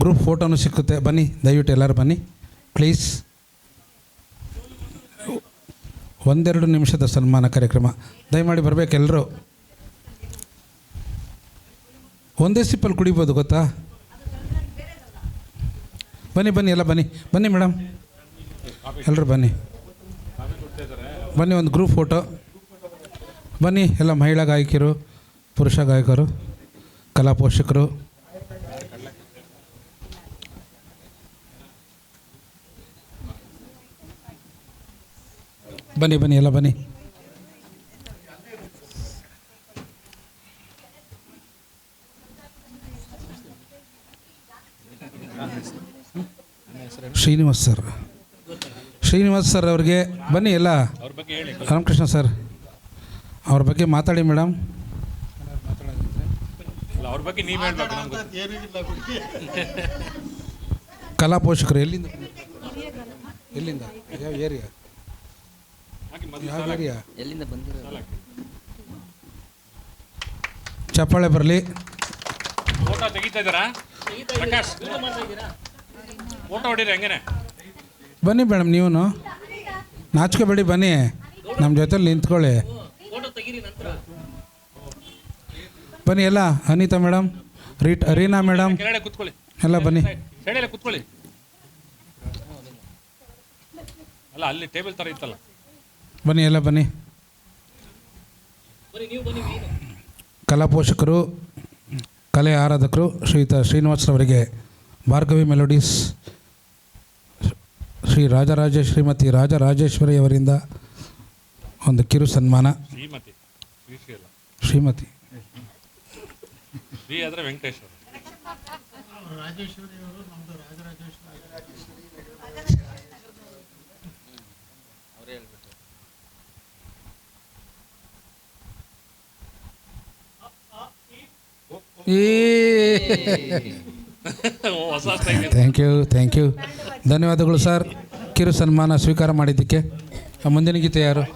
Group ಫೋಟೋನು ಸಿಕ್ಕುತ್ತೆ. ಬನ್ನಿ, ದಯವಿಟ್ಟು ಎಲ್ಲರೂ ಬನ್ನಿ ಪ್ಲೀಸ್. 1-2 ನಿಮಿಷದ ಸನ್ಮಾನ ಕಾರ್ಯಕ್ರಮ, ದಯಮಾಡಿ ಬರಬೇಕು ಎಲ್ಲರೂ. ಒಂದೇ ಸಿಪ್ಪಲ್ಲಿ ಕುಡಿಬೋದು ಗೊತ್ತಾ. ಬನ್ನಿ ಬನ್ನಿ ಎಲ್ಲ ಬನ್ನಿ ಬನ್ನಿ ಮೇಡಮ್, ಎಲ್ಲರೂ ಬನ್ನಿ ಬನ್ನಿ. ಒಂದು ಗ್ರೂಪ್ ಫೋಟೋ ಬನ್ನಿ. ಎಲ್ಲ ಮಹಿಳಾ ಗಾಯಕಿಯರು, ಪುರುಷ ಗಾಯಕರು, ಕಲಾ ಪೋಷಕರು. ಬನ್ನಿ ಬನ್ನಿ ಎಲ್ಲ ಬನ್ನಿ. ಶ್ರೀನಿವಾಸ್ ಸರ್ ಅವ್ರಿಗೆ ಬನ್ನಿ ಎಲ್ಲ. ರಾಮಕೃಷ್ಣ ಸರ್ ಅವ್ರ ಬಗ್ಗೆ ಮಾತಾಡಿ ಮೇಡಮ್. ಕಲಾ ಪೋಷಕರು ಎಲ್ಲಿಂದ ಎಲ್ಲಿಂದ ಯಾವ ಏರಿಯಾ ಎಲ್ಲಿಂದ ಬಂದಿರೋ ಚಪ್ಪಾಳೆ ಬರಲಿ. ಫೋಟೋ ತೆಗಿತಾ ಇದ್ದಾರಾ ಪ್ರಕಾಶ್? ಫೋಟೋ ಹೊಡೀರಿ ಹಂಗೇನೆ. ಬನ್ನಿ ಮೇಡಮ್, ನೀವು ನಾಚ್ಕೋಬೇಡಿ, ಬನ್ನಿ ನಮ್ಮ ಜೊತೆಲಿ ನಿಂತ್ಕೊಳ್ಳಿ. ಬನ್ನಿ ಎಲ್ಲ. ಅನಿತಾ ಮೇಡಮ್, ರೀನಾ ಮೇಡಮ್ ಕೂತ್ಕೊಳ್ಳಿ ಎಲ್ಲ ಬನ್ನಿ. ಕೂತ್ಕೊಳ್ಳಿ. ಅಲ್ಲ ಅಲ್ಲಿ ಟೇಬಲ್ ಥರ ಇತ್ತಲ್ಲ. ಬನ್ನಿ ಎಲ್ಲ ಬನ್ನಿ. ಕಲಾ ಪೋಷಕರು, ಕಲೆ ಆರಾಧಕರು ಶ್ರೀಯುತ ಶ್ರೀನಿವಾಸರವರಿಗೆ ಭಾರ್ಗವಿ ಮೆಲೋಡೀಸ್ ಶ್ರೀಮತಿ ರಾಜರಾಜೇಶ್ವರಿ ಅವರಿಂದ ಒಂದು ಕಿರು ಸನ್ಮಾನ. ಶ್ರೀಮತಿ ವೆಂಕಟೇಶ್ವರ ಥ್ಯಾಂಕ್ ಯು ಧನ್ಯವಾದಗಳು ಸರ್ ಕಿರು ಸನ್ಮಾನ ಸ್ವೀಕಾರ ಮಾಡಿದ್ದಕ್ಕೆ. ಮುಂದಿನ ಗೀತೆ ಯಾರು?